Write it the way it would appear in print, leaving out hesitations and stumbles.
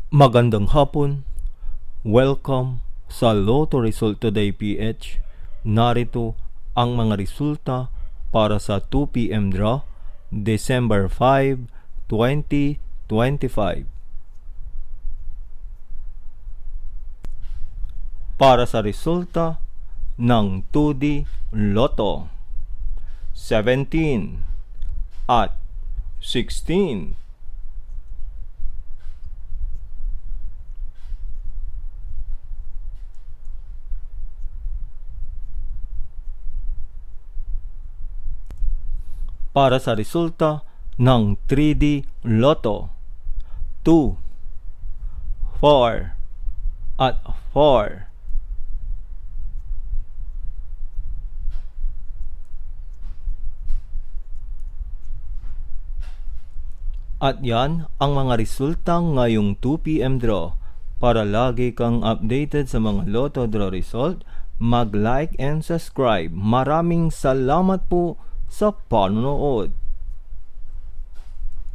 Magandang hapon. Welcome sa Lotto Result Today PH. Narito ang mga resulta para sa 2 p.m. draw, December 5, 2025. Para sa resulta ng 2D Lotto, 17 at 16. Para sa resulta ng 3D Lotto, 2, 4, at 4. At yan ang mga resulta ngayong 2 p.m. draw. Para lagi kang updated sa mga Lotto draw result, mag-like and subscribe. Maraming salamat po sa panonood.